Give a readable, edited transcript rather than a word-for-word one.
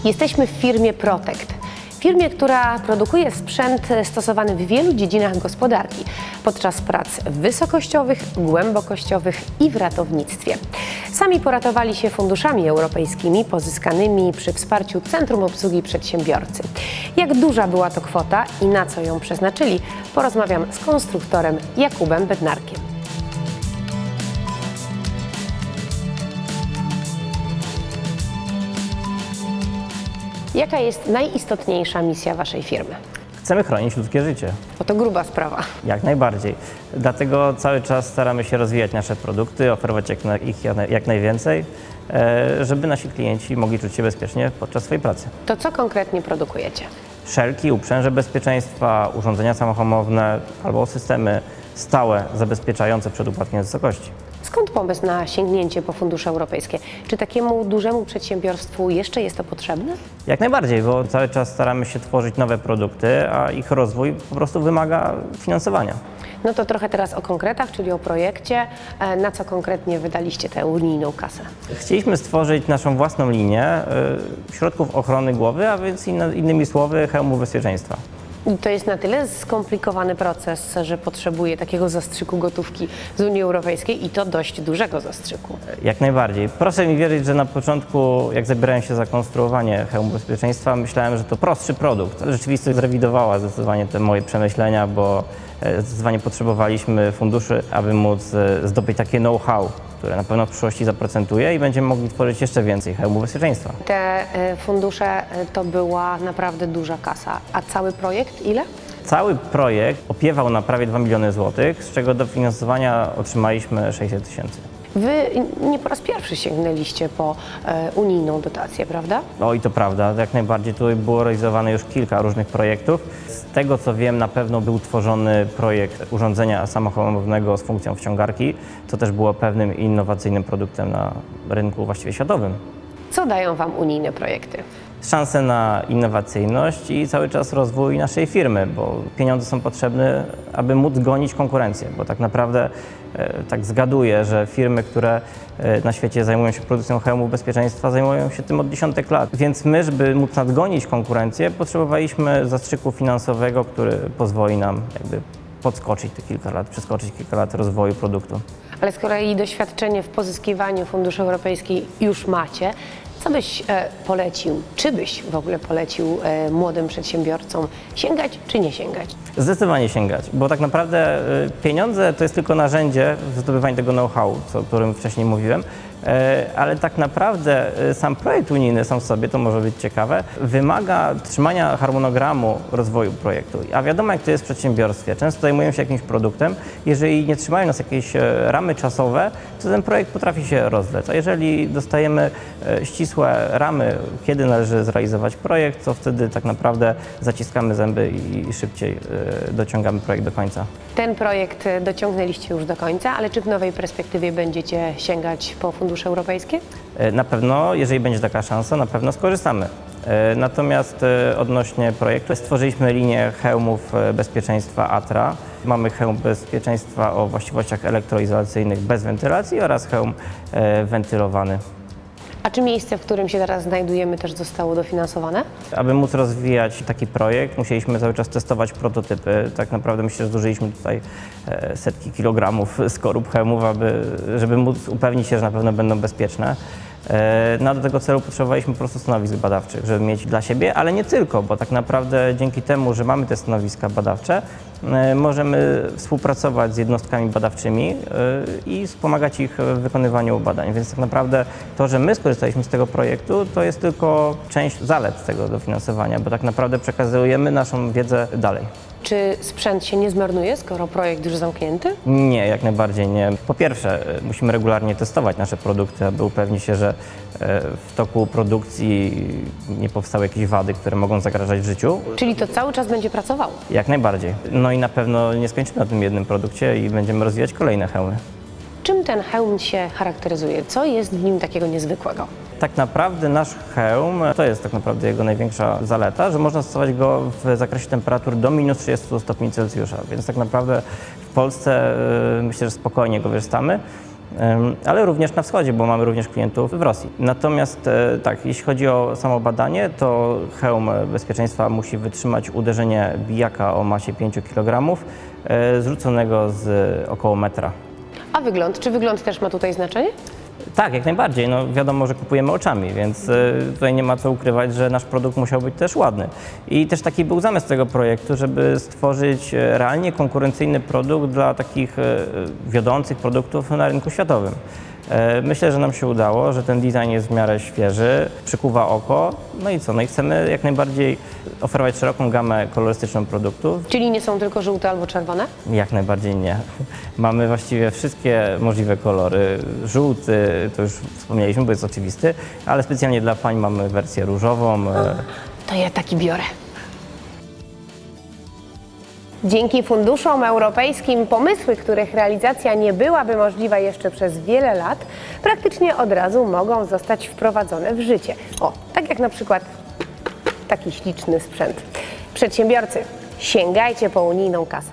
Jesteśmy w firmie Protect. Firmie, która produkuje sprzęt stosowany w wielu dziedzinach gospodarki podczas prac wysokościowych, głębokościowych i w ratownictwie. Sami poratowali się funduszami europejskimi pozyskanymi przy wsparciu Centrum Obsługi Przedsiębiorcy. Jak duża była to kwota i na co ją przeznaczyli, porozmawiam z konstruktorem Jakubem Bednarkiem. Jaka jest najistotniejsza misja Waszej firmy? Chcemy chronić ludzkie życie. To gruba sprawa. Jak najbardziej. Dlatego cały czas staramy się rozwijać nasze produkty, oferować ich jak najwięcej, żeby nasi klienci mogli czuć się bezpiecznie podczas swojej pracy. To co konkretnie produkujecie? Szelki, uprzęże bezpieczeństwa, urządzenia samochomowne albo systemy stałe zabezpieczające przed upadkiem z wysokości. Skąd pomysł na sięgnięcie po fundusze europejskie? Czy takiemu dużemu przedsiębiorstwu jeszcze jest to potrzebne? Jak najbardziej, bo cały czas staramy się tworzyć nowe produkty, a ich rozwój po prostu wymaga finansowania. No to trochę teraz o konkretach, czyli o projekcie. Na co konkretnie wydaliście tę unijną kasę? Chcieliśmy stworzyć naszą własną linię środków ochrony głowy, a więc innymi słowy hełmów bezpieczeństwa. I to jest na tyle skomplikowany proces, że potrzebuje takiego zastrzyku gotówki z Unii Europejskiej i to dość dużego zastrzyku. Jak najbardziej. Proszę mi wierzyć, że na początku, jak zabierałem się za konstruowanie hełmu bezpieczeństwa, myślałem, że to prostszy produkt. Rzeczywistość zrewidowała zdecydowanie te moje przemyślenia, bo zdecydowanie potrzebowaliśmy funduszy, aby móc zdobyć takie know-how, które na pewno w przyszłości zaprocentuje i będziemy mogli tworzyć jeszcze więcej hełmów bezpieczeństwa. Te fundusze to była naprawdę duża kasa. A cały projekt ile? Cały projekt opiewał na prawie 2 miliony złotych, z czego dofinansowania otrzymaliśmy 600 000. Wy nie po raz pierwszy sięgnęliście po unijną dotację, prawda? No i to prawda, jak najbardziej tutaj było realizowane już kilka różnych projektów. Z tego co wiem, na pewno był tworzony projekt urządzenia samochomownego z funkcją wciągarki, co też było pewnym innowacyjnym produktem na rynku właściwie światowym. Co dają Wam unijne projekty? Szansę na innowacyjność i cały czas rozwój naszej firmy, bo pieniądze są potrzebne, aby móc gonić konkurencję, bo tak naprawdę tak zgaduję, że firmy, które na świecie zajmują się produkcją hełmów bezpieczeństwa, zajmują się tym od dziesiątek lat. Więc my, żeby móc nadgonić konkurencję, potrzebowaliśmy zastrzyku finansowego, który pozwoli nam jakby podskoczyć te kilka lat, przeskoczyć kilka lat rozwoju produktu. Ale z kolei doświadczenie w pozyskiwaniu funduszy europejskich już macie, co byś polecił, czy byś w ogóle polecił młodym przedsiębiorcom sięgać czy nie sięgać? Zdecydowanie sięgać, bo tak naprawdę pieniądze to jest tylko narzędzie w zdobywaniu tego know-how, o którym wcześniej mówiłem, ale tak naprawdę sam projekt unijny sam w sobie, to może być ciekawe, wymaga trzymania harmonogramu rozwoju projektu. A wiadomo, jak to jest w przedsiębiorstwie. Często zajmują się jakimś produktem, jeżeli nie trzymają nas jakieś ramy czasowe, to ten projekt potrafi się rozwlec. A jeżeli dostajemy ścisłe ramy, kiedy należy zrealizować projekt, to wtedy tak naprawdę zaciskamy zęby i szybciej dociągamy projekt do końca. Ten projekt dociągnęliście już do końca, ale czy w nowej perspektywie będziecie sięgać po fundusze europejskie? Na pewno, jeżeli będzie taka szansa, na pewno skorzystamy. Natomiast odnośnie projektu stworzyliśmy linię hełmów bezpieczeństwa ATRA. Mamy hełm bezpieczeństwa o właściwościach elektroizolacyjnych bez wentylacji oraz hełm wentylowany. A czy miejsce, w którym się teraz znajdujemy, też zostało dofinansowane? Aby móc rozwijać taki projekt, musieliśmy cały czas testować prototypy. Tak naprawdę myślę, że zużyliśmy tutaj setki kilogramów skorup hełmów, żeby móc upewnić się, że na pewno będą bezpieczne. No, do tego celu potrzebowaliśmy po prostu stanowisk badawczych, żeby mieć dla siebie, ale nie tylko, bo tak naprawdę dzięki temu, że mamy te stanowiska badawcze, możemy współpracować z jednostkami badawczymi i wspomagać ich w wykonywaniu badań. Więc tak naprawdę to, że my skorzystaliśmy z tego projektu, to jest tylko część zalet tego dofinansowania, bo tak naprawdę przekazujemy naszą wiedzę dalej. Czy sprzęt się nie zmarnuje, skoro projekt już zamknięty? Nie, jak najbardziej nie. Po pierwsze, musimy regularnie testować nasze produkty, aby upewnić się, że w toku produkcji nie powstały jakieś wady, które mogą zagrażać życiu. Czyli to cały czas będzie pracowało? Jak najbardziej. No i na pewno nie skończymy na tym jednym produkcie i będziemy rozwijać kolejne hełmy. Czym ten hełm się charakteryzuje? Co jest w nim takiego niezwykłego? Tak naprawdę nasz hełm, to jest tak naprawdę jego największa zaleta, że można stosować go w zakresie temperatur do minus 30 stopni Celsjusza, więc tak naprawdę w Polsce myślę, że spokojnie go wykorzystamy. ale również na wschodzie, bo mamy również klientów w Rosji. Natomiast tak, jeśli chodzi o samo badanie, to hełm bezpieczeństwa musi wytrzymać uderzenie bijaka o masie 5 kg, zrzuconego z około metra. A wygląd? Czy wygląd też ma tutaj znaczenie? Tak, jak najbardziej. No, wiadomo, że kupujemy oczami, więc tutaj nie ma co ukrywać, że nasz produkt musiał być też ładny. I też taki był zamysł tego projektu, żeby stworzyć realnie konkurencyjny produkt dla takich wiodących produktów na rynku światowym. Myślę, że nam się udało, że ten design jest w miarę świeży, przykuwa oko. No i co? No i chcemy jak najbardziej oferować szeroką gamę kolorystyczną produktów. Czyli nie są tylko żółte albo czerwone? Jak najbardziej nie. Mamy właściwie wszystkie możliwe kolory. Żółty, to już wspomnieliśmy, bo jest oczywisty, ale specjalnie dla pań mamy wersję różową. To ja taki biorę. Dzięki funduszom europejskim pomysły, których realizacja nie byłaby możliwa jeszcze przez wiele lat, praktycznie od razu mogą zostać wprowadzone w życie. O, tak jak na przykład taki śliczny sprzęt. Przedsiębiorcy, sięgajcie po unijną kasę.